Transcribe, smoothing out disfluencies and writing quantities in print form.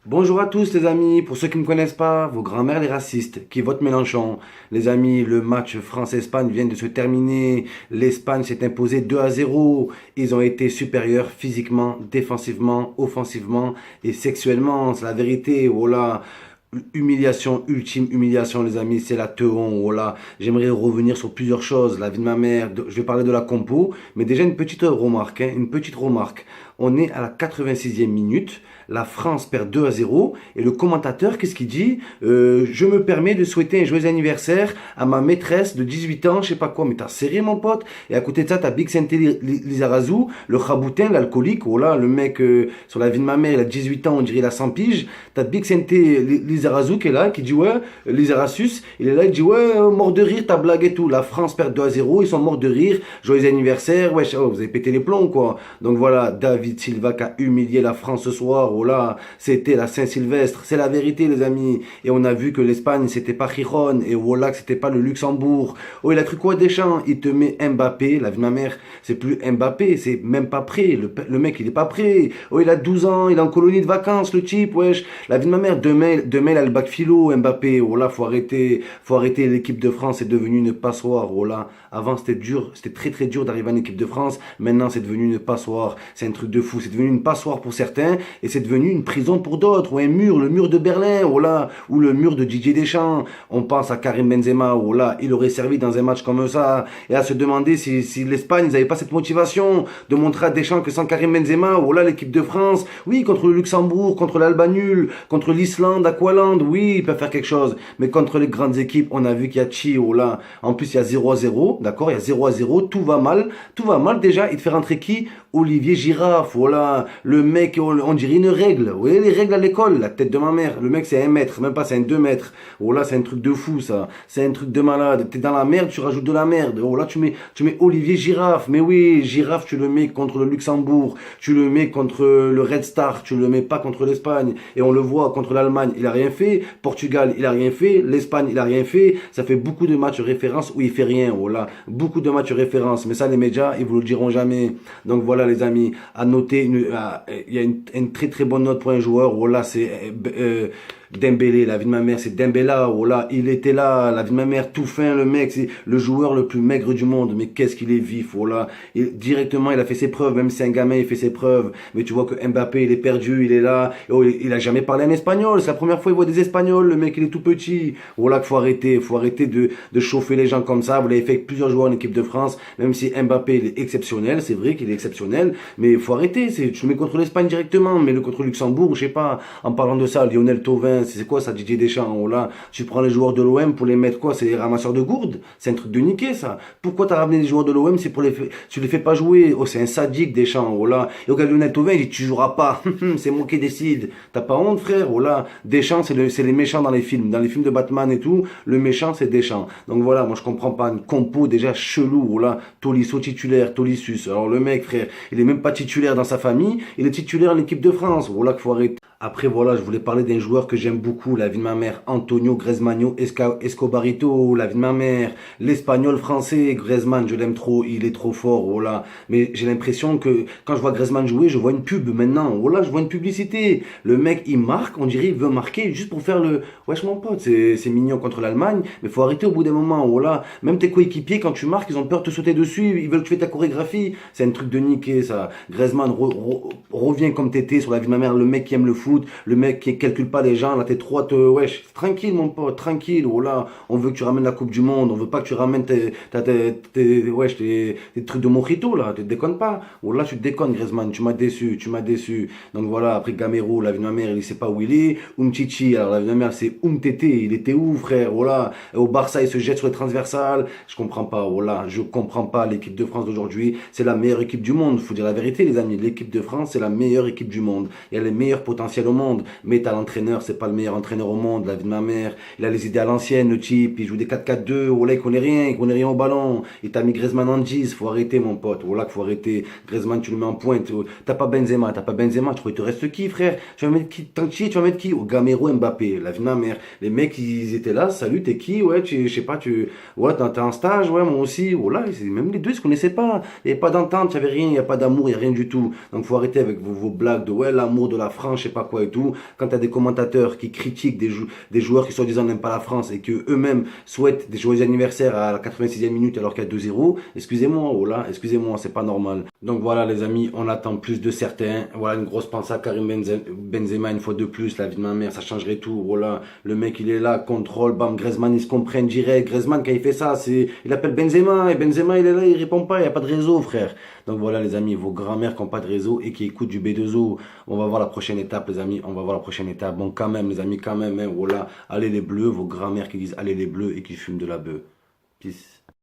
Bonjour à tous les amis, pour ceux qui ne me connaissent pas, vos grands-mères les racistes qui votent Mélenchon. Les amis, le match France-Espagne vient de se terminer. L'Espagne s'est imposée 2-0. Ils ont été supérieurs physiquement, défensivement, offensivement et sexuellement. C'est la vérité. Voilà. Humiliation, ultime humiliation, les amis, c'est la teon. Voilà. J'aimerais revenir sur plusieurs choses. La vie de ma mère, je vais parler de la compo, mais déjà une petite remarque, hein, une petite remarque. On est à la 86e minute. La France perd 2-0 et le commentateur, qu'est-ce qu'il dit? Je me permets de souhaiter un joyeux anniversaire à ma maîtresse de 18 ans, je sais pas quoi, mais t'as serré mon pote. Et à côté de ça, t'as Big Santé Lizarazu, le raboutin, l'alcoolique, voilà, le mec sur la vie de ma mère, il a 18 ans, on dirait il a 100 piges. T'as Big Santé Lizarazu qui est là, qui dit ouais, Lizarasus, il est là, il dit ouais, mort de rire, ta blague et tout. La France perd 2-0, ils sont morts de rire, joyeux anniversaire, ouais, oh, vous avez pété les plombs quoi. Donc voilà, David Silva qui a humilié la France ce soir. Oh là, c'était la Saint-Sylvestre, c'est la vérité les amis. Et on a vu que l'Espagne c'était pas Giron et voilà que c'était pas le Luxembourg. Oh il a cru quoi Deschamps? Il te met Mbappé, la vie de ma mère, c'est plus Mbappé, c'est même pas prêt. Le mec il est pas prêt. Oh il a 12 ans, il est en colonie de vacances le type, wesh. La vie de ma mère, demain il a le bac philo Mbappé. Oh là faut arrêter l'équipe de France est devenue une passoire. Oh là, avant c'était dur, c'était très très dur d'arriver en équipe de France. Maintenant c'est devenu une passoire, c'est un truc de fou, c'est devenu une passoire pour certains et c'est devenu une prison pour d'autres, ou un mur, le mur de Berlin, oh là, ou le mur de Didier Deschamps. On pense à Karim Benzema, oh là, il aurait servi dans un match comme ça, et à se demander si l'Espagne n'avait pas cette motivation de montrer à Deschamps que sans Karim Benzema, oh là, l'équipe de France, oui, contre le Luxembourg, contre l'Alba nul, contre l'Islande, Aqualand, oui, ils peuvent faire quelque chose, mais contre les grandes équipes, on a vu qu'il y a Chi, oh là, en plus il y a 0-0, d'accord, il y a 0-0, tout va mal déjà, il te fait rentrer qui? Olivier Giraffe, voilà, le mec, on dirait une règle. Vous voyez les règles à l'école, la tête de ma mère. Le mec c'est 1 mètre, même pas c'est un 2 mètres. Oh là c'est un truc de fou ça. C'est un truc de malade. T'es dans la merde, tu rajoutes de la merde. Oh là tu mets Olivier Giraffe. Mais oui, Giraffe tu le mets contre le Luxembourg. Tu le mets contre le Red Star. Tu le mets pas contre l'Espagne. Et on le voit contre l'Allemagne, il a rien fait. Portugal, il a rien fait. L'Espagne, il a rien fait. Ça fait beaucoup de matchs références où il fait rien. Oh là, beaucoup de matchs références. Mais ça les médias, ils vous le diront jamais. Donc voilà les amis, à noter, il y a une très très bonne note pour un joueur. Voilà, c'est Dembélé, la vie de ma mère, c'est Dembélé. Voilà, il était là, la vie de ma mère, tout fin, le mec, c'est le joueur le plus maigre du monde. Mais qu'est-ce qu'il est vif, voilà. Et directement, il a fait ses preuves, même si c'est un gamin, il fait ses preuves. Mais tu vois que Mbappé, il est perdu, il est là. Et oh, il a jamais parlé en espagnol. C'est la première fois qu'il voit des Espagnols. Le mec, il est tout petit. Voilà qu'il faut arrêter de chauffer les gens comme ça. Vous l'avez fait avec plusieurs joueurs en équipe de France, même si Mbappé, il est exceptionnel. C'est vrai qu'il est exceptionnel, mais il faut arrêter. Tu le mets contre l'Espagne directement, mais le contre Luxembourg, je sais pas. En parlant de ça, Lionel Thauvin, c'est quoi ça, Didier Deschamps? Oh là, tu prends les joueurs de l'OM pour les mettre quoi? C'est les ramasseurs de gourdes? C'est un truc de niquer ça. Pourquoi t'as ramené les joueurs de l'OM? C'est pour tu les fais pas jouer. Oh, c'est un sadique Deschamps. Oh là. Et regarde Lionel Thauvin, il dit tu joueras pas. C'est moi qui décide. T'as pas honte, frère? Oh là. Deschamps, c'est les méchants dans les films. Dans les films de Batman et tout, le méchant c'est Deschamps. Donc voilà, moi je comprends pas. Une compo déjà chelou. Oh là. Tolisso titulaire, Tolissus. Alors le mec, frère, il est même pas titulaire dans sa famille. Il est titulaire en équipe de France. Voilà qu'il faut arrêter. Après, voilà, je voulais parler d'un joueur que j'aime beaucoup, la vie de ma mère, Antonio Griezmann Escobarito, la vie de ma mère, l'espagnol français, Griezmann, je l'aime trop, il est trop fort, voilà. Mais j'ai l'impression que quand je vois Griezmann jouer, je vois une pub maintenant, voilà, je vois une publicité. Le mec, il marque, on dirait, il veut marquer juste pour faire le... Wesh, mon pote, c'est mignon contre l'Allemagne, mais faut arrêter au bout d'un moment, voilà. Même tes coéquipiers, quand tu marques, ils ont peur de te sauter dessus, ils veulent que tu fais ta chorégraphie. C'est un truc de niquer, ça. Griezmann, reviens comme t'étais sur la vie de ma mère, le mec qui aime le foot, le mec qui calcule pas les gens, là t'es trop, wesh, tranquille mon pote, tranquille, oh là, on veut que tu ramènes la Coupe du Monde, on veut pas que tu ramènes tes trucs de mojito là, tu te déconnes pas, oh là tu te déconnes Griezmann, tu m'as déçu, donc voilà, après Gamero, la vie de ma mère, il sait pas où il est, Umtiti, alors la vie de ma mère c'est Umtete, il était où frère, oh là, au Barça il se jette sur les transversales, je comprends pas, oh là, je comprends pas, l'équipe de France d'aujourd'hui, c'est la meilleure équipe du monde, faut dire la vérité les amis, l'équipe de France c'est la meilleure équipe du monde, il y a les meilleurs potentiels au monde, mais t'as l'entraîneur, c'est pas le meilleur entraîneur au monde, la vie de ma mère, il a les idées à l'ancienne, le type, il joue des 4-4-2, oh là il connaît rien au ballon, il t'a mis Griezmann en 10, faut arrêter mon pote, oh là qu'il faut arrêter, Griezmann tu le mets en pointe, t'as pas Benzema, tu crois il te reste qui frère, tu vas mettre qui, tu vas mettre qui, oh, Gamero, Mbappé, la vie de ma mère, les mecs ils étaient là, salut t'es qui, ouais, je sais pas, ouais t'es en stage, ouais moi aussi, oh là, même les deux ils se connaissaient pas, il y avait pas d'entente, il y avait rien, il y a pas d'amour, il y a rien du tout, donc faut arrêter avec vos blagues de ouais l'amour de la France, je sais pas pas quoi et tout. Quand tu as des commentateurs qui critiquent des joueurs qui soi-disant n'aiment pas la France et que eux-mêmes souhaitent des joyeux anniversaires à la 86e minute alors qu'il y a 2-0, excusez-moi, oh là, excusez-moi, c'est pas normal. Donc voilà les amis, on attend plus de certains. Voilà une grosse pensée à Karim Benzema une fois de plus, la vie de ma mère, ça changerait tout. Voilà, le mec il est là, contrôle, bam, Griezmann il se comprend direct. Griezmann quand il fait ça, il appelle Benzema et Benzema il est là, il répond pas, il y a pas de réseau frère. Donc voilà les amis, vos grands-mères qui n'ont pas de réseau et qui écoutent du B2O, on va voir la prochaine étape les amis, on va voir la prochaine étape. Bon quand même les amis, quand même, hein, voilà, allez les bleus, vos grands-mères qui disent allez les bleus et qui fument de la bœuf. Peace.